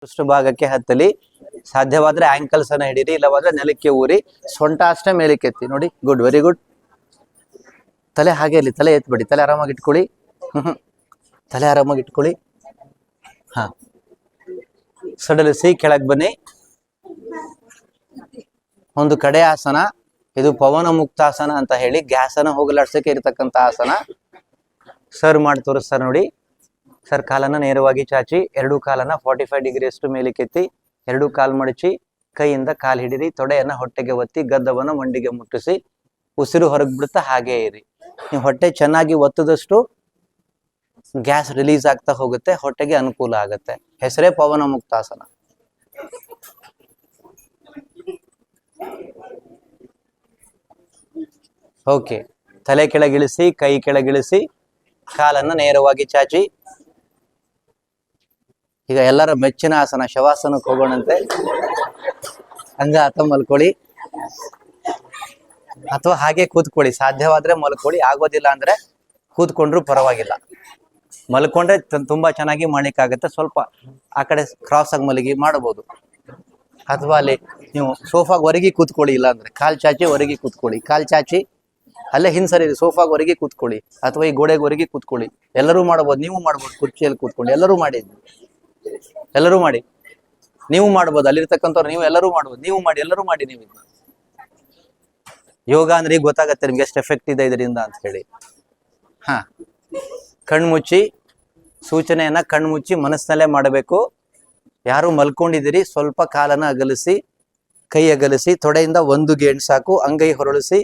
ಪೃಷ್ಠಭಾಗಕ್ಕೆ ಹತ್ತಲಿ. ಸಾಧ್ಯವಾದ್ರೆ ಆಂಕಲ್ಸ್ ಅನ್ನ ಹಿಡೀರಿ, ಇಲ್ಲವಾದ್ರೆ ನೆಲಕ್ಕೆ ಊರಿ, ಸೊಂಟ ಅಷ್ಟೇ ಮೇಲಕ್ಕೆ ಎತ್ತಿ. ನೋಡಿ, ಗುಡ್, ವೆರಿ ಗುಡ್. ತಲೆ ಹಾಗೆ ಇರಲಿ, ತಲೆ ಎತ್ಬಿಡಿ. ತಲೆ ಆರಾಮಾಗಿ ಇಟ್ಕೊಳ್ಳಿ. ತಲೆ ಆರಾಮಾಗಿ ಇಟ್ಕೊಳ್ಳಿ. ಹಾ, ಸಡಲಿಸಿ ಕೆಳಗೆ ಬನ್ನಿ. ಒಂದು ಕಡೆ ಆಸನ, ಇದು ಪವನ ಮುಕ್ತಾಸನ ಅಂತ ಹೇಳಿ ಗ್ಯಾಸನ ಹೋಗಲಾಡ್ಸಕ್ಕೆ ಇರತಕ್ಕಂತ ಆಸನ. ಸರ್ ಮಾಡಿ ತೋರಿಸ್ತಾರೆ ನೋಡಿ. ಸರ್ ಕಾಲನ್ನ ನೇರವಾಗಿ ಚಾಚಿ, ಎರಡು ಕಾಲನ್ನ 45 ಡಿಗ್ರಿ ಅಷ್ಟು ಮೇಲಕ್ಕೆತ್ತಿ, ಎರಡು ಕಾಲು ಮಡಚಿ, ಕೈಯಿಂದ ಕಾಲು ಹಿಡಿರಿ, ತೊಡೆಯನ್ನ ಹೊಟ್ಟೆಗೆ ಒತ್ತಿ, ಗದ್ದವನ್ನ ಮಂಡಿಗೆ ಮುಟ್ಟಿಸಿ, ಉಸಿರು ಹೊರಗೆ ಬಿಡುತ್ತಾ ಹಾಗೇ ಇರಿ. ನೀವು ಹೊಟ್ಟೆ ಚೆನ್ನಾಗಿ ಒತ್ತದಷ್ಟು ಗ್ಯಾಸ್ ರಿಲೀಸ್ ಆಗ್ತಾ ಹೋಗುತ್ತೆ, ಹೊಟ್ಟೆಗೆ ಅನುಕೂಲ ಆಗುತ್ತೆ. ಹೆಸರೇ ಪವನ ಮುಕ್ತಾಸನ. ಓಕೆ, ತಲೆ ಕೆಳಗಿಳಿಸಿ, ಕೈ ಕೆಳಗಿಳಿಸಿ, ಕಾಲನ್ನ ನೇರವಾಗಿ ಚಾಚಿ. ಈಗ ಎಲ್ಲರ ಮೆಚ್ಚಿನ ಆಸನ ಶವಾಸನಕ್ಕೆ ಹೋಗೋಣಂತೆ. ಅಂಗಾತ ಮಲ್ಕೊಳ್ಳಿ ಅಥವಾ ಹಾಗೆ ಕೂತ್ಕೊಳ್ಳಿ. ಸಾಧ್ಯವಾದ್ರೆ ಮಲ್ಕೊಳ್ಳಿ, ಆಗೋದಿಲ್ಲ ಅಂದ್ರೆ ಕೂತ್ಕೊಂಡ್ರು ಪರವಾಗಿಲ್ಲ. ಮಲ್ಕೊಂಡ್ರೆ ತುಂಬಾ ಚೆನ್ನಾಗಿ ಮಾಡ್ಲಿಕ್ಕಾಗತ್ತೆ. ಸ್ವಲ್ಪ ಆ ಕಡೆ ಕ್ರಾಸ್ ಆಗಿ ಮಲಗಿ ಮಾಡಬಹುದು, ಅಥವಾ ಅಲ್ಲಿ ನೀವು ಸೋಫಾಗ ಹೊರಗೆ ಕೂತ್ಕೊಳ್ಳಿ. ಇಲ್ಲ ಅಂದ್ರೆ ಕಾಲ್ ಚಾಚಿ ಹೊರಗೆ ಕೂತ್ಕೊಳ್ಳಿ. ಕಾಲ್ ಚಾಚಿ ಅಲ್ಲೇ ಹಿಂಸರಿ, ಸೋಫಾಗ ಹೊರಗೆ ಕೂತ್ಕೊಳ್ಳಿ, ಅಥವಾ ಈ ಗೋಡೆಗೆ ಹೊರಗೆ ಕೂತ್ಕೊಳ್ಳಿ. ಎಲ್ಲರೂ ಮಾಡಬಹುದು, ನೀವು ಮಾಡಬಹುದು. ಕುರ್ಚಿಯಲ್ಲಿ ಕೂತ್ಕೊಂಡು ಎಲ್ಲರೂ ಮಾಡಿ, ಎಲ್ಲರೂ ಮಾಡಿ. ನೀವು ಮಾಡ್ಬೋದು, ಅಲ್ಲಿರ್ತಕ್ಕಂಥವ್ರು ನೀವು ಎಲ್ಲರೂ ಮಾಡ್ಬೋದು. ನೀವು ಮಾಡಿ, ಎಲ್ಲರೂ ಮಾಡಿ. ನೀವು ಇದನ್ನ ಯೋಗ ಅಂದ್ರೆ ಈಗ ಗೊತ್ತಾಗತ್ತೆ ನಿಮ್ಗೆ ಎಷ್ಟು ಎಫೆಕ್ಟ್ ಇದೆ ಇದರಿಂದ ಅಂತ ಹೇಳಿ. ಹಾ, ಕಣ್ಮುಚ್ಚಿ, ಸೂಚನೆಯನ್ನ ಕಣ್ಮುಚ್ಚಿ ಮನಸ್ಸಿನಲ್ಲೇ ಮಾಡಬೇಕು. ಯಾರು ಮಲ್ಕೊಂಡಿದ್ದೀರಿ ಸ್ವಲ್ಪ ಕಾಲನ್ನ ಅಗಲಿಸಿ, ಕೈ ಅಗಲಿಸಿ, ತೊಡೆಯಿಂದ ಒಂದು ಗೇಣು ಸಾಕು, ಅಂಗೈ ಹೊರಳಿಸಿ,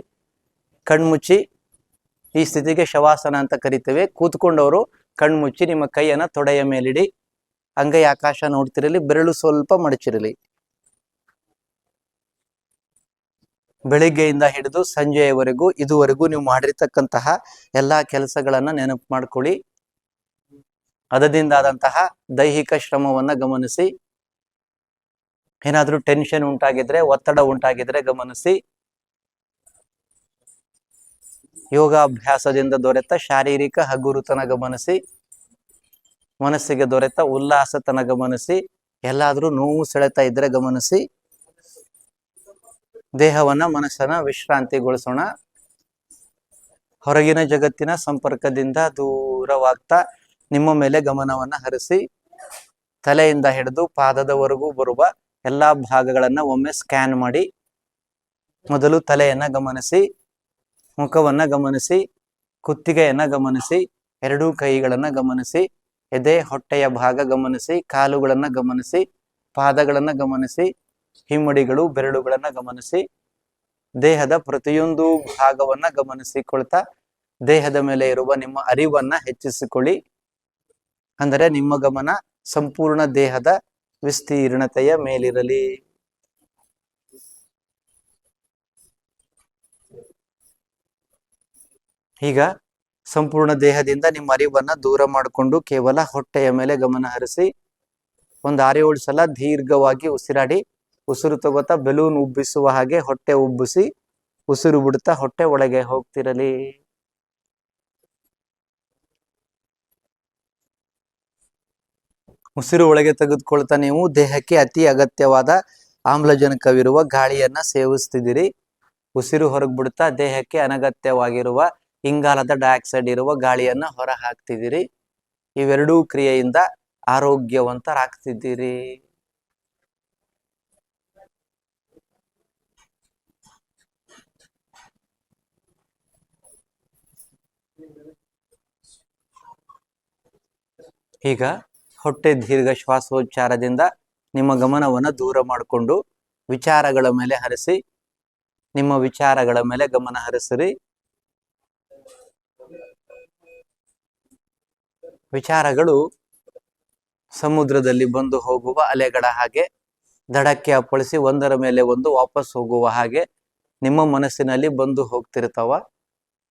ಕಣ್ಮುಚ್ಚಿ. ಈ ಸ್ಥಿತಿಗೆ ಶವಾಸನ ಅಂತ ಕರಿತೇವೆ. ಕೂತ್ಕೊಂಡವರು ಕಣ್ಮುಚ್ಚಿ ನಿಮ್ಮ ಕೈಯನ್ನ ತೊಡೆಯ ಮೇಲಿಡಿ, ಅಂಗೈ ಆಕಾಶ ನೋಡ್ತಿರಲಿ, ಬೆರಳು ಸ್ವಲ್ಪ ಮಡಚಿರಲಿ. ಬೆಳಿಗ್ಗೆಯಿಂದ ಹಿಡಿದು ಸಂಜೆಯವರೆಗೂ ಇದುವರೆಗೂ ನೀವು ಮಾಡಿರ್ತಕ್ಕಂತಹ ಎಲ್ಲಾ ಕೆಲಸಗಳನ್ನ ನೆನಪು ಮಾಡ್ಕೊಳ್ಳಿ. ಅದರಿಂದಾದಂತಹ ದೈಹಿಕ ಶ್ರಮವನ್ನ ಗಮನಿಸಿ. ಏನಾದ್ರೂ ಟೆನ್ಷನ್ ಉಂಟಾಗಿದ್ರೆ, ಒತ್ತಡ ಉಂಟಾಗಿದ್ರೆ ಗಮನಿಸಿ. ಯೋಗಾಭ್ಯಾಸದಿಂದ ದೊರೆತ ಶಾರೀರಿಕ ಹಗುರುತನ ಗಮನಿಸಿ. ಮನಸ್ಸಿಗೆ ದೊರೆತ ಉಲ್ಲಾಸತನ ಗಮನಿಸಿ. ಎಲ್ಲಾದ್ರೂ ನೋವು ಸೆಳೆತ ಇದ್ರೆ ಗಮನಿಸಿ. ದೇಹವನ್ನ ಮನಸ್ಸನ್ನ ವಿಶ್ರಾಂತಿಗೊಳಿಸೋಣ. ಹೊರಗಿನ ಜಗತ್ತಿನ ಸಂಪರ್ಕದಿಂದ ದೂರವಾಗ್ತಾ ನಿಮ್ಮ ಮೇಲೆ ಗಮನವನ್ನ ಹರಿಸಿ, ತಲೆಯಿಂದ ಹಿಡಿದು ಪಾದದವರೆಗೂ ಬರುವ ಎಲ್ಲಾ ಭಾಗಗಳನ್ನ ಒಮ್ಮೆ ಸ್ಕ್ಯಾನ್ ಮಾಡಿ. ಮೊದಲು ತಲೆಯನ್ನ ಗಮನಿಸಿ, ಮುಖವನ್ನ ಗಮನಿಸಿ, ಕುತ್ತಿಗೆಯನ್ನ ಗಮನಿಸಿ, ಎರಡೂ ಕೈಗಳನ್ನ ಗಮನಿಸಿ, ಎದೆ ಹೊಟ್ಟೆಯ ಭಾಗ ಗಮನಿಸಿ, ಕಾಲುಗಳನ್ನ ಗಮನಿಸಿ, ಪಾದಗಳನ್ನ ಗಮನಿಸಿ, ಹಿಮ್ಮಡಿಗಳು ಬೆರಳುಗಳನ್ನ ಗಮನಿಸಿ. ದೇಹದ ಪ್ರತಿಯೊಂದು ಭಾಗವನ್ನ ಗಮನಿಸಿಕೊಳ್ತಾ ದೇಹದ ಮೇಲೆ ಇರುವ ನಿಮ್ಮ ಅರಿವನ್ನ ಹೆಚ್ಚಿಸಿಕೊಳ್ಳಿ. ಅಂದರೆ ನಿಮ್ಮ ಗಮನ ಸಂಪೂರ್ಣ ದೇಹದ ವಿಸ್ತೀರ್ಣತೆಯ ಮೇಲಿರಲಿ. ಈಗ ಸಂಪೂರ್ಣ ದೇಹದಿಂದ ನಿಮ್ಮ ಅರಿವನ್ನ ದೂರ ಮಾಡಿಕೊಂಡು ಕೇವಲ ಹೊಟ್ಟೆಯ ಮೇಲೆ ಗಮನ ಹರಿಸಿ. ಒಂದು 6-7 ಸಲ ದೀರ್ಘವಾಗಿ ಉಸಿರಾಡಿ. ಉಸಿರು ತಗೋತಾ ಬೆಲೂನ್ ಉಬ್ಬಿಸುವ ಹಾಗೆ ಹೊಟ್ಟೆ ಉಬ್ಬಿಸಿ, ಉಸಿರು ಬಿಡುತ್ತಾ ಹೊಟ್ಟೆ ಒಳಗೆ ಹೋಗ್ತಿರಲಿ. ಉಸಿರು ಒಳಗೆ ತೆಗೆದುಕೊಳ್ತಾ ನೀವು ದೇಹಕ್ಕೆ ಅತಿ ಅಗತ್ಯವಾದ ಆಮ್ಲಜನಕವಿರುವ ಗಾಳಿಯನ್ನ ಸೇವಿಸ್ತಿದ್ದೀರಿ. ಉಸಿರು ಹೊರಗೆ ಬಿಡುತ್ತಾ ದೇಹಕ್ಕೆ ಅನಗತ್ಯವಾಗಿರುವ ಇಂಗಾಲದ ಡೈಆಕ್ಸೈಡ್ ಇರುವ ಗಾಳಿಯನ್ನ ಹೊರ ಹಾಕ್ತಿದ್ದೀರಿ. ಇವೆರಡೂ ಕ್ರಿಯೆಯಿಂದ ಆರೋಗ್ಯವಂತರಾಗ್ತಿದ್ದೀರಿ. ಈಗ ಹೊಟ್ಟೆ ದೀರ್ಘ ಶ್ವಾಸೋಚ್ಚಾರದಿಂದ ನಿಮ್ಮ ಗಮನವನ್ನು ದೂರ ಮಾಡಿಕೊಂಡು ವಿಚಾರಗಳ ಮೇಲೆ ಹರಿಸಿ. ನಿಮ್ಮ ವಿಚಾರಗಳ ಮೇಲೆ ಗಮನ ಹರಿಸಿರಿ. ವಿಚಾರಗಳು ಸಮುದ್ರದಲ್ಲಿ ಬಂದು ಹೋಗುವ ಅಲೆಗಳ ಹಾಗೆ ದಡಕ್ಕೆ ಅಪ್ಪಳಿಸಿ ಒಂದರ ಮೇಲೆ ಒಂದು ವಾಪಸ್ ಹೋಗುವ ಹಾಗೆ ನಿಮ್ಮ ಮನಸ್ಸಿನಲ್ಲಿ ಬಂದು ಹೋಗ್ತಿರ್ತಾವ.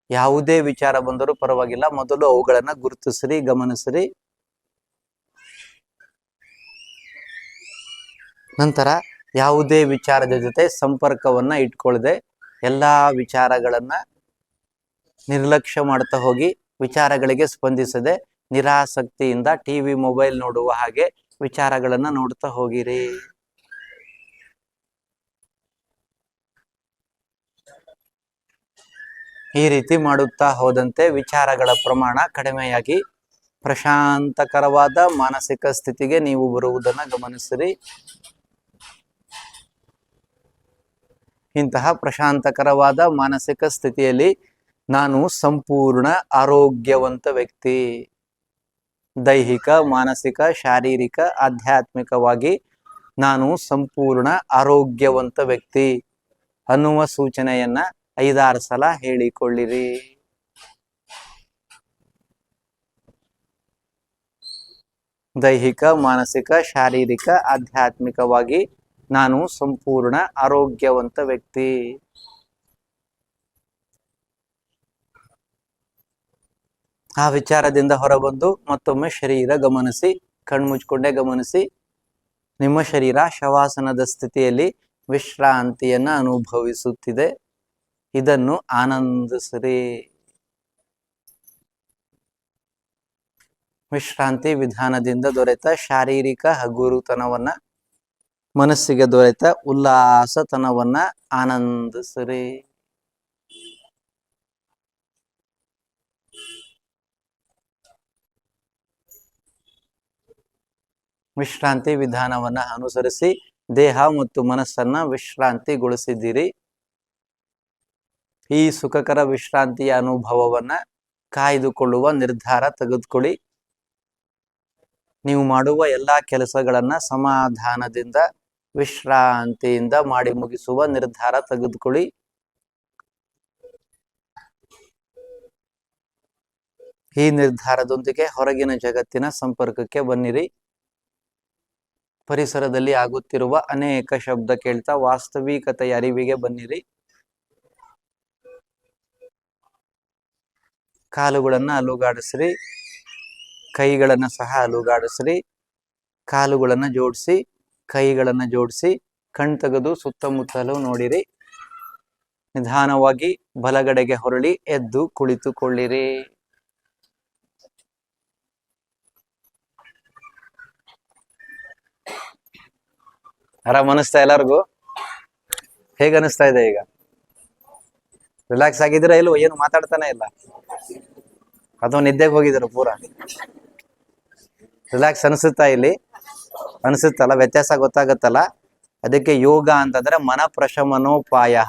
ಯಾವುದೇ ವಿಚಾರ ಬಂದರೂ ಪರವಾಗಿಲ್ಲ, ಮೊದಲು ಅವುಗಳನ್ನ ಗುರುತಿಸಿರಿ, ಗಮನಿಸಿರಿ. ನಂತರ ಯಾವುದೇ ವಿಚಾರದ ಜೊತೆ ಸಂಪರ್ಕವನ್ನ ಇಟ್ಕೊಳ್ಳದೆ ಎಲ್ಲಾ ವಿಚಾರಗಳನ್ನ ನಿರ್ಲಕ್ಷ್ಯ ಮಾಡ್ತಾ ಹೋಗಿ, ವಿಚಾರಗಳಿಗೆ ಸ್ಪಂದಿಸದೆ ನಿರಾಸಕ್ತಿಯಿಂದ ಟಿವಿ ಮೊಬೈಲ್ ನೋಡುವ ಹಾಗೆ ವಿಚಾರಗಳನ್ನ ನೋಡ್ತಾ ಹೋಗಿರಿ. ಈ ರೀತಿ ಮಾಡುತ್ತಾ ಹೋದಂತೆ ವಿಚಾರಗಳ ಪ್ರಮಾಣ ಕಡಿಮೆಯಾಗಿ ಪ್ರಶಾಂತಕರವಾದ ಮಾನಸಿಕ ಸ್ಥಿತಿಗೆ ನೀವು ಬರುವುದನ್ನ ಗಮನಿಸಿರಿ. ಇಂತಹ ಪ್ರಶಾಂತಕರವಾದ ಮಾನಸಿಕ ಸ್ಥಿತಿಯಲ್ಲಿ ನಾನು ಸಂಪೂರ್ಣ ಆರೋಗ್ಯವಂತ ವ್ಯಕ್ತಿ, ದೈಹಿಕ, ಮಾನಸಿಕ, ಶಾರೀರಿಕ, ಆಧ್ಯಾತ್ಮಿಕವಾಗಿ ನಾನು ಸಂಪೂರ್ಣ ಆರೋಗ್ಯವಂತ ವ್ಯಕ್ತಿ ಅನ್ನುವ ಸೂಚನೆಯನ್ನ 5-6 ಸಲ ಹೇಳಿಕೊಳ್ಳಿರಿ. ದೈಹಿಕ, ಮಾನಸಿಕ, ಶಾರೀರಿಕ, ಆಧ್ಯಾತ್ಮಿಕವಾಗಿ ನಾನು ಸಂಪೂರ್ಣ ಆರೋಗ್ಯವಂತ ವ್ಯಕ್ತಿ. ಆ ವಿಚಾರದಿಂದ ಹೊರಬಂದು ಮತ್ತೊಮ್ಮೆ ಶರೀರ ಗಮನಿಸಿ, ಕಣ್ಮುಚ್ಕೊಂಡೇ ಗಮನಿಸಿ. ನಿಮ್ಮ ಶರೀರ ಶವಾಸನದ ಸ್ಥಿತಿಯಲ್ಲಿ ವಿಶ್ರಾಂತಿಯನ್ನ ಅನುಭವಿಸುತ್ತಿದೆ. ಇದನ್ನು ಆನಂದಿಸಿರಿ. ವಿಶ್ರಾಂತಿ ವಿಧಾನದಿಂದ ದೊರೆತ ಶಾರೀರಿಕ ಹಗುರುತನವನ್ನ, ಮನಸ್ಸಿಗೆ ದೊರೆತ ಉಲ್ಲಾಸತನವನ್ನ ಆನಂದಿಸಿರಿ. ವಿಶ್ರಾಂತಿ ವಿಧಾನವನ್ನ ಅನುಸರಿಸಿ ದೇಹ ಮತ್ತು ಮನಸ್ಸನ್ನ ವಿಶ್ರಾಂತಿಗೊಳಿಸಿದ್ದೀರಿ. ಈ ಸುಖಕರ ವಿಶ್ರಾಂತಿಯ ಅನುಭವವನ್ನ ಕಾಯ್ದುಕೊಳ್ಳುವ ನಿರ್ಧಾರ ತೆಗೆದುಕೊಳ್ಳಿ. ನೀವು ಮಾಡುವ ಎಲ್ಲಾ ಕೆಲಸಗಳನ್ನ ಸಮಾಧಾನದಿಂದ, ವಿಶ್ರಾಂತಿಯಿಂದ ಮಾಡಿ ಮುಗಿಸುವ ನಿರ್ಧಾರ ತೆಗೆದುಕೊಳ್ಳಿ. ಈ ನಿರ್ಧಾರದೊಂದಿಗೆ ಹೊರಗಿನ ಜಗತ್ತಿನ ಸಂಪರ್ಕಕ್ಕೆ ಬನ್ನಿರಿ. ಪರಿಸರದಲ್ಲಿ ಆಗುತ್ತಿರುವ ಅನೇಕ ಶಬ್ದ ಕೇಳ್ತಾ ವಾಸ್ತವಿಕತೆಯ ಅರಿವಿಗೆ ಬನ್ನಿರಿ. ಕಾಲುಗಳನ್ನ ಅಲುಗಾಡಿಸ್ರಿ, ಕೈಗಳನ್ನ ಸಹ ಅಲುಗಾಡಿಸ್ರಿ. ಕಾಲುಗಳನ್ನ ಜೋಡಿಸಿ, ಕೈಗಳನ್ನ ಜೋಡಿಸಿ, ಕಣ್ ತೆಗೆದು ಸುತ್ತಮುತ್ತಲು ನೋಡಿರಿ. ನಿಧಾನವಾಗಿ ಬಲಗಡೆಗೆ ಹೊರಳಿ ಎದ್ದು ಕುಳಿತುಕೊಳ್ಳಿರಿ. ಆರಾಮ್ ಅನಿಸ್ತಾ ಎಲ್ಲರಿಗೂ? ಹೇಗ ಅನಿಸ್ತಾ ಇದೆ ಈಗ? ರಿಲ್ಯಾಕ್ಸ್ ಆಗಿದ್ದೀರಾ ಇಲ್ವೋ? ಏನು ಮಾತಾಡ್ತಾನೆ ಇಲ್ಲ? ಅಥವಾ ನಿದ್ದೆಗೆ ಹೋಗಿದ್ದೀರ ಪೂರಾ? ರಿಲ್ಯಾಕ್ಸ್ ಅನಿಸುತ್ತಾ ಇಲ್ಲಿ? ಅನಿಸುತ್ತಲ್ಲ? ವ್ಯತ್ಯಾಸ ಗೊತ್ತಾಗತ್ತಲ್ಲ? ಅದಕ್ಕೆ ಯೋಗ ಅಂತಂದ್ರೆ ಮನ ಪ್ರಶಮನೋಪಾಯ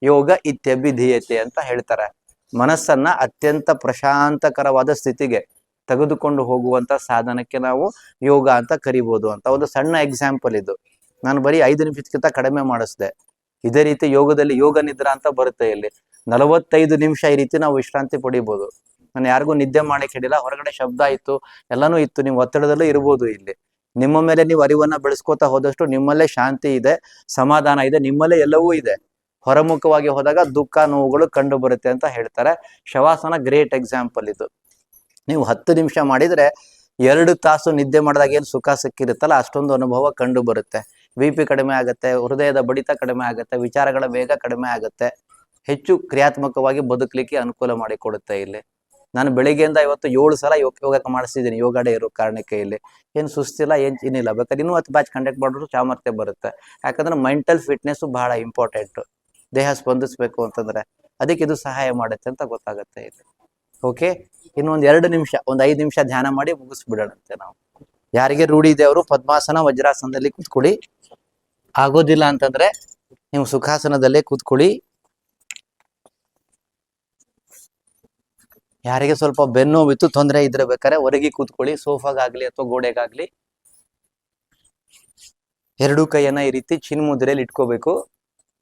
ಯೋಗ ಇತ್ಯಭಿಧೀಯತೆ ಅಂತ ಹೇಳ್ತಾರೆ. ಮನಸ್ಸನ್ನ ಅತ್ಯಂತ ಪ್ರಶಾಂತಕರವಾದ ಸ್ಥಿತಿಗೆ ತೆಗೆದುಕೊಂಡು ಹೋಗುವಂತ ಸಾಧನಕ್ಕೆ ನಾವು ಯೋಗ ಅಂತ ಕರಿಬಹುದು ಅಂತ. ಒಂದು ಸಣ್ಣ ಎಕ್ಸಾಂಪಲ್ ಇದು. ನಾನು ಬರೀ 5 ನಿಮಿಷಕ್ಕಿಂತ ಕಡಿಮೆ ಮಾಡಿಸ್ದೆ. ಇದೇ ರೀತಿ ಯೋಗದಲ್ಲಿ ಯೋಗ ನಿದ್ರಾ ಅಂತ ಬರುತ್ತೆ. ಇಲ್ಲಿ 45 ನಿಮಿಷ ಈ ರೀತಿ ನಾವು ವಿಶ್ರಾಂತಿ ಪಡಿಬಹುದು. ನಾನು ಯಾರಿಗೂ ನಿದ್ದೆ ಮಾಡಕ್ಕೆ ಹೇಳಿಲ್ಲ. ಹೊರಗಡೆ ಶಬ್ದ ಇತ್ತು, ಎಲ್ಲಾನು ಇತ್ತು, ನೀವು ಒತ್ತಡದಲ್ಲೂ ಇರ್ಬೋದು. ಇಲ್ಲಿ ನಿಮ್ಮ ಮೇಲೆ ನೀವು ಅರಿವನ್ನ ಬೆಳೆಸ್ಕೋತಾ ಹೋದಷ್ಟು ನಿಮ್ಮಲ್ಲೇ ಶಾಂತಿ ಇದೆ, ಸಮಾಧಾನ ಇದೆ, ನಿಮ್ಮಲ್ಲೇ ಎಲ್ಲವೂ ಇದೆ. ಹೊರಮುಖವಾಗಿ ಹೋದಾಗ ದುಃಖ, ನೋವುಗಳು ಕಂಡು ಬರುತ್ತೆ ಅಂತ ಹೇಳ್ತಾರೆ. ಶವಾಸನ ಗ್ರೇಟ್ ಎಕ್ಸಾಂಪಲ್ ಇದು. ನೀವು 10 ನಿಮಿಷ ಮಾಡಿದ್ರೆ 2 ತಾಸು ನಿದ್ದೆ ಮಾಡಿದಾಗ ಏನು ಸುಖ ಸಿಕ್ಕಿರುತ್ತಲ್ಲ ಅಷ್ಟೊಂದು ಅನುಭವ ಕಂಡು ಬರುತ್ತೆ. BP ಕಡಿಮೆ ಆಗುತ್ತೆ, ಹೃದಯದ ಬಡಿತ ಕಡಿಮೆ ಆಗುತ್ತೆ, ವಿಚಾರಗಳ ವೇಗ ಕಡಿಮೆ ಆಗುತ್ತೆ, ಹೆಚ್ಚು ಕ್ರಿಯಾತ್ಮಕವಾಗಿ ಬದುಕಲಿಕ್ಕೆ ಅನುಕೂಲ ಮಾಡಿಕೊಡುತ್ತೆ. ಇಲ್ಲಿ ನಾನು ಬೆಳಿಗ್ಗೆಯಿಂದ ಇವತ್ತು 7 ಸಲ ಯೋಗ ಮಾಡಿಸಿದ್ದೀನಿ. ಯೋಗ ಡೇ ಇರೋ ಕಾರಣಕ್ಕೆ ಇಲ್ಲಿ ಏನು ಸುಸ್ತಿಲ್ಲ, ಏನಿಲ್ಲ. ಬೇಕಾದ್ರೆ ಇನ್ನೂ 10 ಬ್ಯಾಚ್ ಕಂಡಕ್ಟ್ ಮಾಡಿದ್ರು ಸಾಮರ್ಥ್ಯ ಬರುತ್ತೆ. ಯಾಕಂದ್ರೆ ಮೆಂಟಲ್ ಫಿಟ್ನೆಸ್ ಬಹಳ ಇಂಪಾರ್ಟೆಂಟ್. ದೇಹ ಸ್ಪಂದಿಸ್ಬೇಕು ಅಂತಂದ್ರೆ ಅದಕ್ಕೆ ಇದು ಸಹಾಯ ಮಾಡುತ್ತೆ ಅಂತ ಗೊತ್ತಾಗುತ್ತೆ ಇಲ್ಲಿ. ಓಕೆ, ಇನ್ನೊಂದು 2 ನಿಮಿಷ, ಒಂದು 5 ನಿಮಿಷ ಧ್ಯಾನ ಮಾಡಿ ಮುಗಿಸ್ಬಿಡೋಣಂತೆ ನಾವು. ಯಾರಿಗೆ ರೂಢಿ ಇದೆ ಅವರು ಪದ್ಮಾಸನ, ವಜ್ರಾಸನದಲ್ಲಿ ಕೂತ್ಕೊಳ್ಳಿ. ಆಗೋದಿಲ್ಲ ಅಂತಂದ್ರೆ ನೀವು ಸುಖಾಸನದಲ್ಲೇ ಕೂತ್ಕೊಳ್ಳಿ. ಯಾರಿಗೆ ಸ್ವಲ್ಪ ಬೆನ್ನೋವಿತ್ತು, ತೊಂದರೆ ಇದ್ರೆ ಬೇಕಾದ್ರೆ ಹೊರಗೆ ಕೂತ್ಕೊಳ್ಳಿ, ಸೋಫಾಗಾಗ್ಲಿ ಅಥವಾ ಗೋಡೆಗಾಗ್ಲಿ. 2 ಕೈಯನ್ನ ಈ ರೀತಿ ಚಿನ್ಮುದ್ರೆಯಲ್ಲಿ ಇಟ್ಕೋಬೇಕು.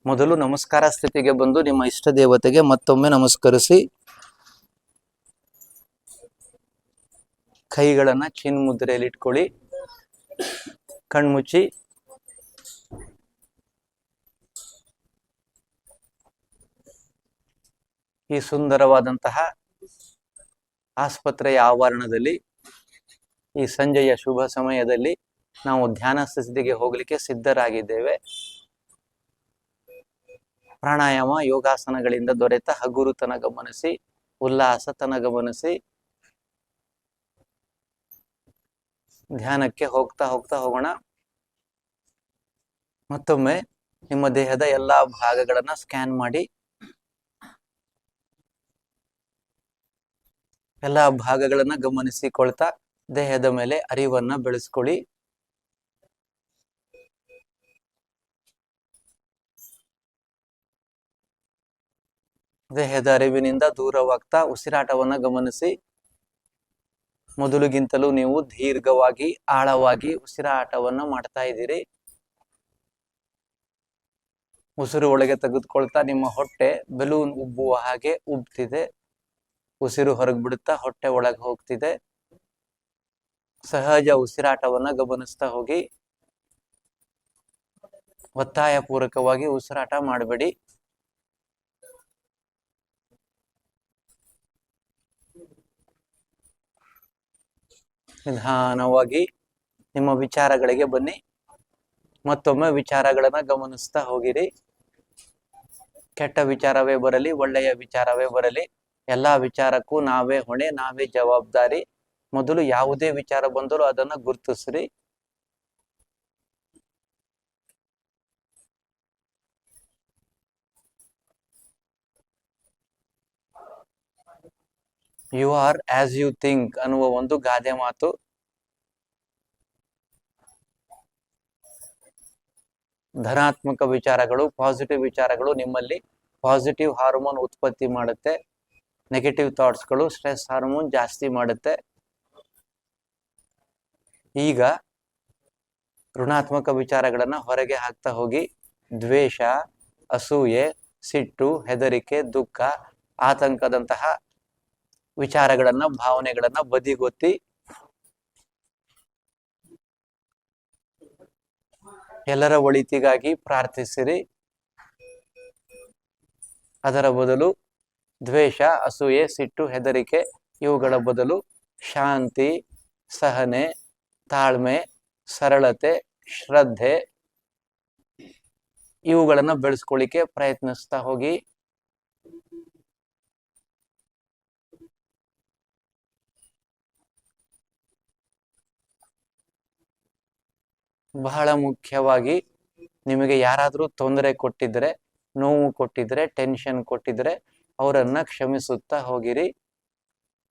ಮೊದಲು ನಮಸ್ಕಾರ ಸ್ಥಿತಿಗೆ ಬಂದು ನಿಮ್ಮ ಇಷ್ಟ ದೇವತೆಗೆ ಮತ್ತೊಮ್ಮೆ ನಮಸ್ಕರಿಸಿ. ಕೈಗಳನ್ನ ಚಿನ್ಮುದ್ರೆಯಲ್ಲಿ ಇಟ್ಕೊಳ್ಳಿ. ಕಣ್ಮುಚ್ಚಿ. ಈ ಸುಂದರವಾದಂತಹ ಆಸ್ಪತ್ರೆಯ ಆವರಣದಲ್ಲಿ ಈ ಸಂಜೆಯ ಶುಭ ಸಮಯದಲ್ಲಿ ನಾವು ಧ್ಯಾನ ಸ್ಥಿತಿಗೆ ಹೋಗ್ಲಿಕ್ಕೆ ಸಿದ್ಧರಾಗಿದ್ದೇವೆ. ಪ್ರಾಣಾಯಾಮ, ಯೋಗಾಸನಗಳಿಂದ ದೊರೆತ ಹಗುರುತನ ಗಮನಿಸಿ, ಉಲ್ಲಾಸತನ ಗಮನಿಸಿ. ಧ್ಯಾನಕ್ಕೆ ಹೋಗ್ತಾ ಹೋಗ್ತಾ ಹೋಗೋಣ. ಮತ್ತೊಮ್ಮೆ ನಿಮ್ಮ ದೇಹದ ಎಲ್ಲಾ ಭಾಗಗಳನ್ನ ಸ್ಕ್ಯಾನ್ ಮಾಡಿ ಎಲ್ಲಾ ಭಾಗಗಳನ್ನ ಗಮನಿಸಿಕೊಳ್ತಾ ದೇಹದ ಮೇಲೆ ಅರಿವನ್ನ ಬೆಳೆಸ್ಕೊಳ್ಳಿ. ದೇಹದ ಅರಿವಿನಿಂದ ದೂರವಾಗ್ತಾ ಉಸಿರಾಟವನ್ನ ಗಮನಿಸಿ. ಮೊದಲಿಗಿಂತಲೂ ನೀವು ದೀರ್ಘವಾಗಿ ಆಳವಾಗಿ ಉಸಿರಾಟವನ್ನ ಮಾಡ್ತಾ ಇದ್ದೀರಿ. ಉಸಿರು ಒಳಗೆ ತೆಗೆದುಕೊಳ್ತಾ ನಿಮ್ಮ ಹೊಟ್ಟೆ ಬಲೂನ್ ಉಬ್ಬುವ ಹಾಗೆ ಉಬ್ತಿದೆ. ಉಸಿರು ಹೊರಗೆ ಬಿಡುತ್ತಾ ಹೊಟ್ಟೆ ಒಳಗೆ ಹೋಗ್ತಿದೆ. ಸಹಜ ಉಸಿರಾಟವನ್ನ ಗಮನಿಸ್ತಾ ಹೋಗಿ. ಒತ್ತಾಯ ಪೂರ್ವಕವಾಗಿ ಉಸಿರಾಟ ಮಾಡಬೇಡಿ. ನಿಧಾನವಾಗಿ ನಿಮ್ಮ ವಿಚಾರಗಳಿಗೆ ಬನ್ನಿ. ಮತ್ತೊಮ್ಮೆ ವಿಚಾರಗಳನ್ನ ಗಮನಿಸ್ತಾ ಹೋಗಿರಿ. ಕೆಟ್ಟ ವಿಚಾರವೇ ಬರಲಿ, ಒಳ್ಳೆಯ ವಿಚಾರವೇ ಬರಲಿ, ಎಲ್ಲಾ ವಿಚಾರಕ್ಕೂ ನಾವೇ ಹೊಣೆ, ನಾವೇ ಜವಾಬ್ದಾರಿ. ಮೊದಲು ಯಾವುದೇ ವಿಚಾರ ಬಂದರೂ ಅದನ್ನ ಗುರುತಿಸ್ರಿ. You are as you think ಅನ್ನುವ ಒಂದು ಗಾದೆ ಮಾತು. ಧನಾತ್ಮಕ ವಿಚಾರಗಳು, ಪಾಸಿಟಿವ್ ವಿಚಾರಗಳು ನಿಮ್ಮಲ್ಲಿ ಪಾಸಿಟಿವ್ ಹಾರ್ಮೋನ್ ಉತ್ಪತ್ತಿ ಮಾಡುತ್ತೆ. ನೆಗೆಟಿವ್ ಥಾಟ್ಸ್ಗಳು ಸ್ಟ್ರೆಸ್ ಹಾರ್ಮೋನ್ ಜಾಸ್ತಿ ಮಾಡುತ್ತೆ. ಈಗ ಋಣಾತ್ಮಕ ವಿಚಾರಗಳನ್ನ ಹೊರಗೆ ಹಾಕ್ತಾ ಹೋಗಿ. ದ್ವೇಷ, ಅಸೂಯೆ, ಸಿಟ್ಟು, ಹೆದರಿಕೆ, ದುಃಖ, ಆತಂಕದಂತಹ ವಿಚಾರಗಳನ್ನ, ಭಾವನೆಗಳನ್ನ ಬದಿಗೊತ್ತಿ ಎಲ್ಲರ ಒಳಿತಿಗಾಗಿ ಪ್ರಾರ್ಥಿಸಿರಿ. ಅದರ ಬದಲು ದ್ವೇಷ, ಅಸೂಯೆ, ಸಿಟ್ಟು, ಹೆದರಿಕೆ ಇವುಗಳ ಬದಲು ಶಾಂತಿ, ಸಹನೆ, ತಾಳ್ಮೆ, ಸರಳತೆ, ಶ್ರದ್ಧೆ ಇವುಗಳನ್ನ ಬೆಳೆಸ್ಕೊಳ್ಳಿಕ್ಕೆ ಪ್ರಯತ್ನಿಸ್ತಾ ಹೋಗಿ. ಬಹಳ ಮುಖ್ಯವಾಗಿ ನಿಮಗೆ ಯಾರಾದರೂ ತೊಂದರೆ ಕೊಟ್ಟಿದ್ರೆ, ನೋವು ಕೊಟ್ಟಿದ್ರೆ, ಟೆನ್ಷನ್ ಕೊಟ್ಟಿದ್ರೆ ಅವರನ್ನ ಕ್ಷಮಿಸುತ್ತಾ ಹೋಗಿರಿ.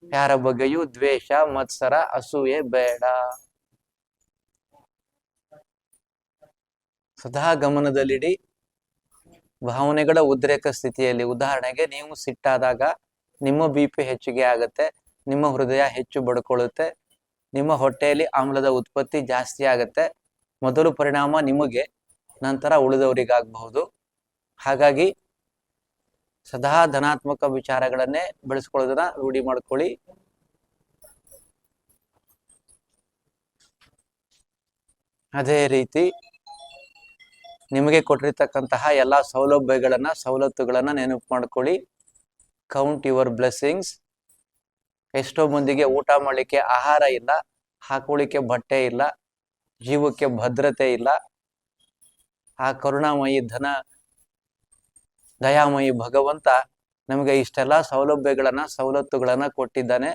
ಯಾರ ಬಗ್ಗೆಯೂ ದ್ವೇಷ, ಮತ್ಸರ, ಅಸೂಯೆ ಬೇಡ. ಸದಾ ಗಮನದಲ್ಲಿಡಿ. ಭಾವನೆಗಳ ಉದ್ರೇಕ ಸ್ಥಿತಿಯಲ್ಲಿ, ಉದಾಹರಣೆಗೆ ನೀವು ಸಿಟ್ಟಾದಾಗ ನಿಮ್ಮ BP ಹೆಚ್ಚಿಗೆ ಆಗುತ್ತೆ, ನಿಮ್ಮ ಹೃದಯ ಹೆಚ್ಚು ಬಡ್ಕೊಳ್ಳುತ್ತೆ, ನಿಮ್ಮ ಹೊಟ್ಟೆಯಲ್ಲಿ ಆಮ್ಲದ ಉತ್ಪತ್ತಿ ಜಾಸ್ತಿ ಆಗುತ್ತೆ. ಮೊದಲು ಪರಿಣಾಮ ನಿಮಗೆ, ನಂತರ ಉಳಿದವರಿಗಾಗಬಹುದು. ಹಾಗಾಗಿ ಸದಾ ಧನಾತ್ಮಕ ವಿಚಾರಗಳನ್ನೇ ಬೆಳೆಸ್ಕೊಳ್ಳೋದನ್ನ ರೂಢಿ ಮಾಡ್ಕೊಳ್ಳಿ. ಅದೇ ರೀತಿ ನಿಮಗೆ ಕೊಟ್ಟಿರ್ತಕ್ಕಂತಹ ಎಲ್ಲಾ ಸೌಲಭ್ಯಗಳನ್ನ, ಸವಲತ್ತುಗಳನ್ನ ನೆನಪು ಮಾಡ್ಕೊಳ್ಳಿ. Count your blessings. ಎಷ್ಟೋ ಮಂದಿಗೆ ಊಟ ಮಾಡ್ಲಿಕ್ಕೆ ಆಹಾರ ಇಲ್ಲ, ಹಾಕೊಳ್ಳಿಕ್ಕೆ ಬಟ್ಟೆ ಇಲ್ಲ, ಜೀವಕ್ಕೆ ಭದ್ರತೆ ಇಲ್ಲ. ಆ ಕರುಣಾಮಯಿ ದಯಾಮಯಿ ಭಗವಂತ ನಮಗೆ ಇಷ್ಟೆಲ್ಲ ಸೌಲಭ್ಯಗಳನ್ನ, ಸವಲತ್ತುಗಳನ್ನ ಕೊಟ್ಟಿದ್ದಾನೆ.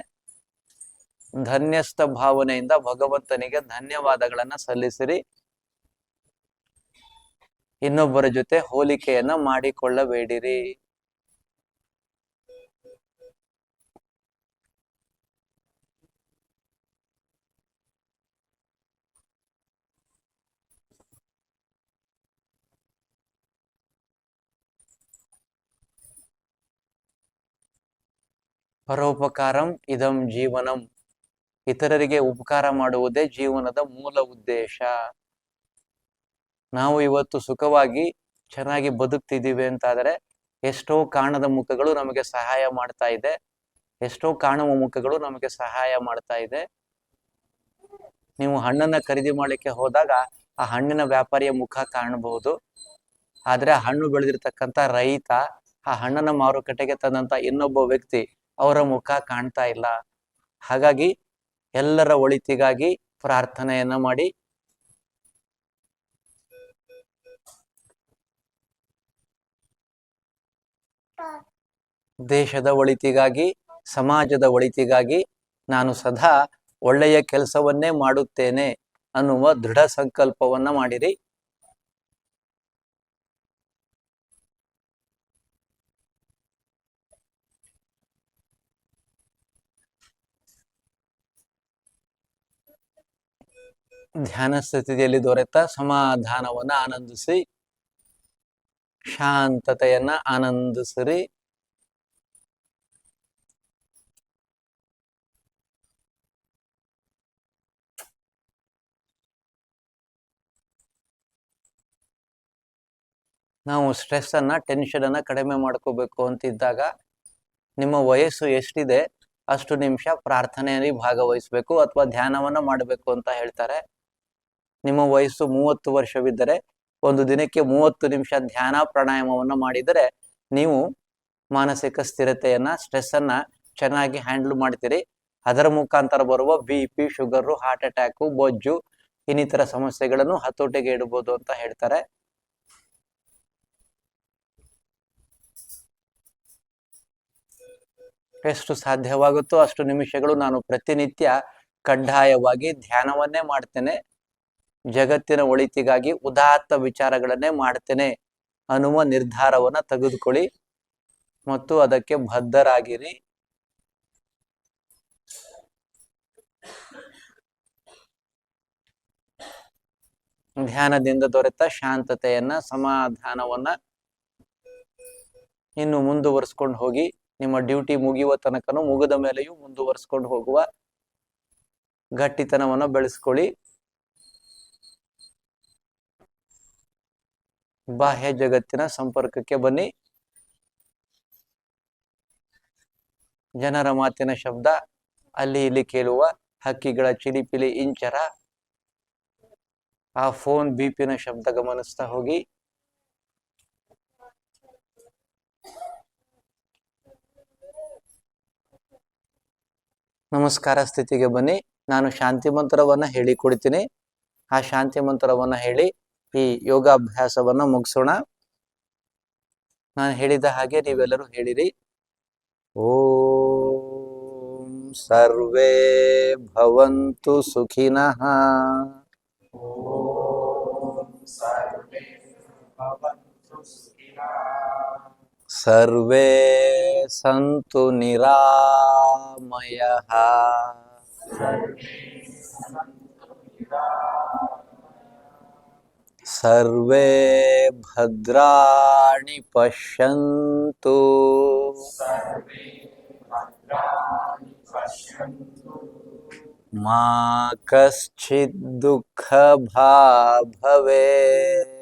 ಧನ್ಯಸ್ಥ ಭಾವನೆಯಿಂದ ಭಗವಂತನಿಗೆ ಧನ್ಯವಾದಗಳನ್ನ ಸಲ್ಲಿಸಿರಿ. ಇನ್ನೊಬ್ಬರ ಜೊತೆ ಹೋಲಿಕೆಯನ್ನ ಮಾಡಿಕೊಳ್ಳಬೇಡಿರಿ. ಪರೋಪಕಾರಂ ಇದಂ ಜೀವನಂ. ಇತರರಿಗೆ ಉಪಕಾರ ಮಾಡುವುದೇ ಜೀವನದ ಮೂಲ ಉದ್ದೇಶ. ನಾವು ಇವತ್ತು ಸುಖವಾಗಿ ಚೆನ್ನಾಗಿ ಬದುಕ್ತಿದ್ದೀವಿ ಅಂತಾದರೆ ಎಷ್ಟೋ ಕಾಣದ ಮುಖಗಳು ನಮಗೆ ಸಹಾಯ ಮಾಡ್ತಾ ಇದೆ, ಎಷ್ಟೋ ಕಾಣುವ ಮುಖಗಳು ನಮಗೆ ಸಹಾಯ ಮಾಡ್ತಾ ಇದೆ. ನೀವು ಹಣ್ಣನ್ನ ಖರೀದಿ ಮಾಡ್ಲಿಕ್ಕೆ ಹೋದಾಗ ಆ ಹಣ್ಣಿನ ವ್ಯಾಪಾರಿಯ ಮುಖ ಕಾಣಬಹುದು, ಆದ್ರೆ ಆ ಹಣ್ಣು ಬೆಳೆದಿರ್ತಕ್ಕಂಥ ರೈತ, ಆ ಹಣ್ಣನ್ನ ಮಾರುಕಟ್ಟೆಗೆ ತಂದಂತ ಇನ್ನೊಬ್ಬ ವ್ಯಕ್ತಿ, ಅವರ ಮುಖ ಕಾಣ್ತಾ ಇಲ್ಲ. ಹಾಗಾಗಿ ಎಲ್ಲರ ಒಳಿತಿಗಾಗಿ ಪ್ರಾರ್ಥನೆಯನ್ನ ಮಾಡಿ. ದೇಶದ ಒಳಿತಿಗಾಗಿ, ಸಮಾಜದ ಒಳಿತಿಗಾಗಿ ನಾನು ಸದಾ ಒಳ್ಳೆಯ ಕೆಲಸವನ್ನೇ ಮಾಡುತ್ತೇನೆ ಅನ್ನುವ ದೃಢ ಸಂಕಲ್ಪವನ್ನ ಮಾಡಿರಿ. ಧ್ಯಾನ ಸ್ಥಿತಿಯಲ್ಲಿ ದೊರೆತ ಸಮಾಧಾನವನ್ನ ಆನಂದಿಸಿ, ಶಾಂತತೆಯನ್ನ ಆನಂದಿಸಿರಿ. ನಾವು ಸ್ಟ್ರೆಸ್ ಅನ್ನ, ಟೆನ್ಷನ್ ಅನ್ನ ಕಡಿಮೆ ಮಾಡ್ಕೋಬೇಕು ಅಂತಿದ್ದಾಗ ನಿಮ್ಮ ವಯಸ್ಸು ಎಷ್ಟಿದೆ ಅಷ್ಟು ನಿಮಿಷ ಪ್ರಾರ್ಥನೆಯಲ್ಲಿ ಭಾಗವಹಿಸಬೇಕು ಅಥವಾ ಧ್ಯಾನವನ್ನ ಮಾಡಬೇಕು ಅಂತ ಹೇಳ್ತಾರೆ. ನಿಮ್ಮ ವಯಸ್ಸು 30 ವರ್ಷವಿದ್ದರೆ ಒಂದು ದಿನಕ್ಕೆ 30 ನಿಮಿಷ ಧ್ಯಾನ ಪ್ರಾಣಾಯಾಮವನ್ನು ಮಾಡಿದರೆ ನೀವು ಮಾನಸಿಕ ಸ್ಥಿರತೆಯನ್ನ, ಸ್ಟ್ರೆಸ್ ಅನ್ನ ಚೆನ್ನಾಗಿ ಹ್ಯಾಂಡಲ್ ಮಾಡ್ತೀರಿ. ಅದರ ಮುಖಾಂತರ ಬರುವ BP, ಶುಗರು, ಹಾರ್ಟ್ ಅಟ್ಯಾಕು, ಬೊಜ್ಜು ಇನ್ನಿತರ ಸಮಸ್ಯೆಗಳನ್ನು ಹತೋಟಿಗೆ ಇಡಬಹುದು ಅಂತ ಹೇಳ್ತಾರೆ. ಎಷ್ಟು ಸಾಧ್ಯವಾಗುತ್ತೋ ಅಷ್ಟು ನಿಮಿಷಗಳು ನಾನು ಪ್ರತಿನಿತ್ಯ ಕಡ್ಡಾಯವಾಗಿ ಧ್ಯಾನವನ್ನೇ ಮಾಡ್ತೇನೆ, ಜಗತ್ತಿನ ಒಳಿತಿಗಾಗಿ ಉದಾತ್ತ ವಿಚಾರಗಳನ್ನೇ ಮಾಡ್ತೇನೆ ಅನ್ನುವ ನಿರ್ಧಾರವನ್ನ ತೆಗೆದುಕೊಳ್ಳಿ ಮತ್ತು ಅದಕ್ಕೆ ಬದ್ಧರಾಗಿರಿ. ಧ್ಯಾನದಿಂದ ದೊರೆತ ಶಾಂತತೆಯನ್ನ, ಸಮಾಧಾನವನ್ನ ಇನ್ನು ಮುಂದುವರಿಸ್ಕೊಂಡು ಹೋಗಿ. ನಿಮ್ಮ ಡ್ಯೂಟಿ ಮುಗಿಯುವ ತನಕನೂ, ಮುಗಿದ ಮೇಲೆಯೂ ಮುಂದುವರಿಸ್ಕೊಂಡು ಹೋಗುವ ಗಟ್ಟಿತನವನ್ನು ಬೆಳೆಸ್ಕೊಳ್ಳಿ. ಬಾಹ್ಯ ಜಗತ್ತಿನ ಸಂಪರ್ಕಕ್ಕೆ ಬನ್ನಿ. ಜನರ ಮಾತಿನ ಶಬ್ದ, ಅಲ್ಲಿ ಇಲ್ಲಿ ಕೇಳುವ ಹಕ್ಕಿಗಳ ಚಿಲಿಪಿಲಿ ಇಂಚರ, ಆ ಫೋನ್ ಬೀಪಿನ ಶಬ್ದ ಗಮನಿಸ್ತಾ ಹೋಗಿ. ನಮಸ್ಕಾರ ಸ್ಥಿತಿಗೆ ಬನ್ನಿ. ನಾನು ಶಾಂತಿ ಮಂತ್ರವನ್ನ ಹೇಳಿಕೊಡ್ತೀನಿ. ಆ ಶಾಂತಿ ಮಂತ್ರವನ್ನ ಹೇಳಿ ಈ ಯೋಗಾಭ್ಯಾಸವನ್ನ ಮುಗಿಸೋಣ. ನಾನು ಹೇಳಿದ ಹಾಗೆ ನೀವೆಲ್ಲರೂ ಹೇಳಿರಿ. ಓಂ ಸರ್ವೇ ಭವಂತು ಸುಖಿನಃ. ಸರ್ವೇ ಸಂತು ನಿರಾಮಯಃ. ಸರ್ವೇ ಭದ್ರಾಣಿ ಪಶ್ಯಂತು. ಮಾ ಕಶ್ಚಿತ್ ದುಃಖ ಭಾಗ್ ಭವೇತ್.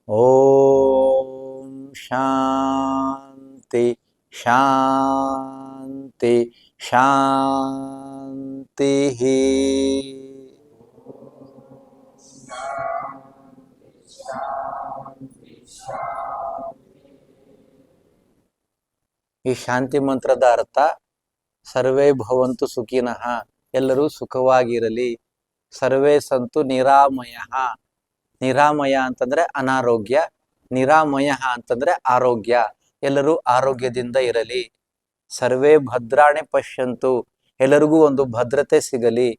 ಓಂ ಶಾಂತಿ ಶಾಂತಿ ಶಾಂತಿ. ಈ ಶಾಂತಿ ಮಂತ್ರದ ಅರ್ಥ ಸರ್ವೇ ಭವಂತು ಸುಖಿನಃ, ಎಲ್ಲರೂ ಸುಖವಾಗಿರಲಿ. ಸರ್ವೇ ಸಂತು ನಿರಾಮಯಃ. ನಿರಾಮಯ ಅಂತಂದ್ರೆ ಅನಾರೋಗ್ಯ, ನಿರಾಮಯ ಅಂತಂದ್ರೆ ಆರೋಗ್ಯ. ಎಲ್ಲರೂ ಆರೋಗ್ಯದಿಂದ ಇರಲಿ. ಸರ್ವೇ ಭದ್ರಾಣಿ ಪಶ್ಯಂತು, ಎಲ್ಲರಿಗೂ ಒಂದು ಭದ್ರತೆ ಸಿಗಲಿ.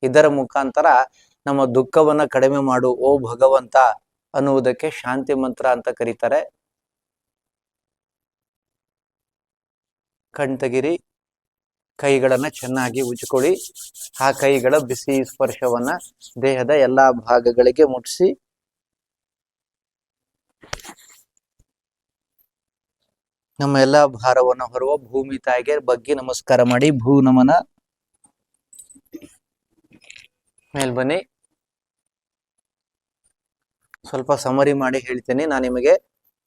ಇದರ ಮುಖಾಂತರ ನಮ್ಮ ದುಃಖವನ್ನ ಕಡಿಮೆ ಮಾಡು ಓ ಭಗವಂತ ಅನ್ನುವುದಕ್ಕೆ ಶಾಂತಿ ಮಂತ್ರ ಅಂತ ಕರೀತಾರೆ. ಕಣ್ತಗಿರಿ, ಕೈಗಳನ್ನ ಚೆನ್ನಾಗಿ ಉಜ್ಕೊಳ್ಳಿ. ಆ ಕೈಗಳ ಬಿಸಿ ಸ್ಪರ್ಶವನ್ನ ದೇಹದ ಎಲ್ಲಾ ಭಾಗಗಳಿಗೆ ಮುಟ್ಟಿಸಿ ನಮ್ಮ ಎಲ್ಲಾ ಭಾರವನ್ನು ಹೊರುವ ಭೂಮಿ ತಾಯಿಗೆ ಬಗ್ಗಿ ನಮಸ್ಕಾರ ಮಾಡಿ ಭೂ ನಮನ. ಮೇಲ್ ಬನ್ನಿ. ಸ್ವಲ್ಪ ಸಮರಿ ಮಾಡಿ ಹೇಳ್ತೀನಿ. ನಾನು ನಿಮಗೆ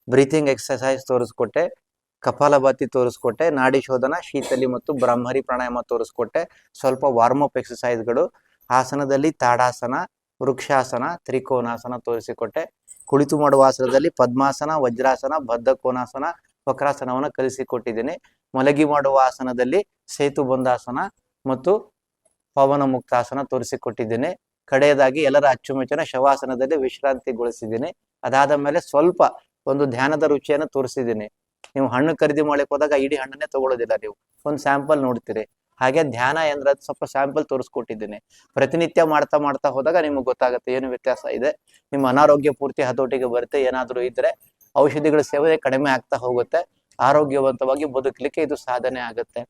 ಬ್ರೀತಿಂಗ್ ಎಕ್ಸರ್ಸೈಸ್ ತೋರಿಸ್ಕೊಟ್ಟೆ, ಕಪಾಲಭಾತಿ ತೋರಿಸ್ಕೊಟ್ಟೆ, ನಾಡಿ ಶೋಧನ, ಶೀತಲಿ ಮತ್ತು ಬ್ರಹ್ಮರಿ ಪ್ರಾಣಾಯಾಮ ತೋರಿಸ್ಕೊಟ್ಟೆ. ಸ್ವಲ್ಪ ವಾರ್ಮ್ ಅಪ್ ಎಕ್ಸರ್ಸೈಸ್ಗಳು, ಆಸನದಲ್ಲಿ ತಾಡಾಸನ, ವೃಕ್ಷಾಸನ, ತ್ರಿಕೋನಾಸನ ತೋರಿಸಿಕೊಟ್ಟೆ. ಕುಳಿತು ಮಾಡುವ ಆಸನದಲ್ಲಿ ಪದ್ಮಾಸನ, ವಜ್ರಾಸನ, ಬದ್ಧ ಕೋನಾಸನ, ವಕ್ರಾಸನವನ್ನು ಕಲಿಸಿಕೊಟ್ಟಿದ್ದೇನೆ. ಮಲಗಿ ಮಾಡುವ ಆಸನದಲ್ಲಿ ಸೇತು ಬಂಧಾಸನ ಮತ್ತು ಪವನ ಮುಕ್ತಾಸನ ತೋರಿಸಿಕೊಟ್ಟಿದ್ದೇನೆ. ಕಡೆಯದಾಗಿ ಎಲ್ಲರ ಅಚ್ಚುಮೆಚ್ಚಿನ ಶವಾಸನದಲ್ಲಿ ವಿಶ್ರಾಂತಿಗೊಳಿಸಿದ್ದೀನಿ. ಅದಾದ ಮೇಲೆ ಸ್ವಲ್ಪ ಒಂದು ಧ್ಯಾನದ ರುಚಿಯನ್ನು ತೋರಿಸಿದ್ದೀನಿ. ನೀವು ಹಣ್ಣು ಖರೀದಿ ಮಾಡಕ್ಕೆ ಹೋದಾಗ ಇಡೀ ಹಣ್ಣನ್ನೇ ತಗೊಳ್ಳೋದಿಲ್ಲ, ನೀವು ಒಂದು ಸ್ಯಾಂಪಲ್ ನೋಡ್ತೀರಿ. ಹಾಗೆ ಧ್ಯಾನ ಅಂದ್ರೆ ಸ್ವಲ್ಪ ಸ್ಯಾಂಪಲ್ ತೋರಿಸ್ಕೊಟ್ಟಿದ್ದೀನಿ. ಪ್ರತಿನಿತ್ಯ ಮಾಡ್ತಾ ಮಾಡ್ತಾ ಹೋದಾಗ ನಿಮ್ಗೆ ಗೊತ್ತಾಗುತ್ತೆ ಏನು ವ್ಯತ್ಯಾಸ ಇದೆ. ನಿಮ್ಮ ಅನಾರೋಗ್ಯ ಪೂರ್ತಿ ಹತೋಟಿಗೆ ಬರುತ್ತೆ. ಏನಾದರೂ ಇದ್ರೆ ಔಷಧಿಗಳ ಸೇವನೆ ಕಡಿಮೆ ಆಗ್ತಾ ಹೋಗುತ್ತೆ. ಆರೋಗ್ಯವಂತವಾಗಿ ಬದುಕಲಿಕ್ಕೆ ಇದು ಸಾಧನೆ ಆಗುತ್ತೆ.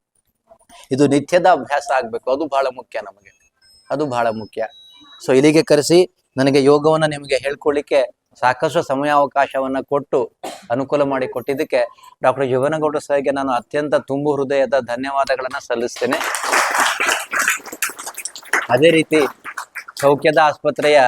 ಇದು ನಿತ್ಯದ ಅಭ್ಯಾಸ ಆಗ್ಬೇಕು, ಅದು ಬಹಳ ಮುಖ್ಯ ನಮಗೆ, ಅದು ಬಹಳ ಮುಖ್ಯ. ಸೊ ಇಲ್ಲಿಗೆ ಕರೆಸಿ ನನಗೆ ಯೋಗವನ್ನ ನಿಮಗೆ ಹೇಳ್ಕೊಳ್ಳಿಕ್ಕೆ ಸಾಕಷ್ಟು ಸಮಯಾವಕಾಶವನ್ನ ಕೊಟ್ಟು ಅನುಕೂಲ ಮಾಡಿ ಕೊಟ್ಟಿದ್ದಕ್ಕೆ ಡಾಕ್ಟರ್ ಜೀವನಗೌಡ ಸರ್ಗೆ ನಾನು ಅತ್ಯಂತ ತುಂಬು ಹೃದಯದ ಧನ್ಯವಾದಗಳನ್ನ ಸಲ್ಲಿಸ್ತೇನೆ. ಅದೇ ರೀತಿ ಸೌಖ್ಯದ ಆಸ್ಪತ್ರೆಯ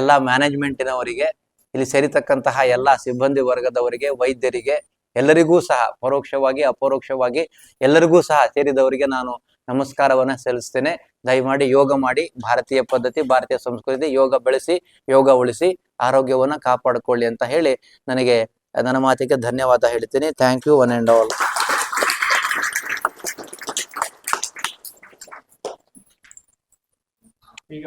ಎಲ್ಲ ಮ್ಯಾನೇಜ್ಮೆಂಟಿನವರಿಗೆ, ಇಲ್ಲಿ ಸೇರಿತಕ್ಕಂತಹ ಎಲ್ಲ ಸಿಬ್ಬಂದಿ ವರ್ಗದವರಿಗೆ, ವೈದ್ಯರಿಗೆ, ಎಲ್ಲರಿಗೂ ಸಹ ಪರೋಕ್ಷವಾಗಿ ಅಪರೋಕ್ಷವಾಗಿ ಎಲ್ಲರಿಗೂ ಸಹ ಸೇರಿದವರಿಗೆ ನಾನು ನಮಸ್ಕಾರವನ್ನ ಸಲ್ಲಿಸ್ತೇನೆ. ದಯಮಾಡಿ ಯೋಗ ಮಾಡಿ, ಭಾರತೀಯ ಪದ್ಧತಿ, ಭಾರತೀಯ ಸಂಸ್ಕೃತಿ, ಯೋಗ ಬೆಳೆಸಿ, ಯೋಗ ಉಳಿಸಿ, ಆರೋಗ್ಯವನ್ನ ಕಾಪಾಡಿಕೊಳ್ಳಿ ಅಂತ ಹೇಳಿ ನನಗೆ ನನ್ನ ಮಾತಿಗೆ ಧನ್ಯವಾದ ಹೇಳ್ತೀನಿ. Thank you one and all. ಈಗ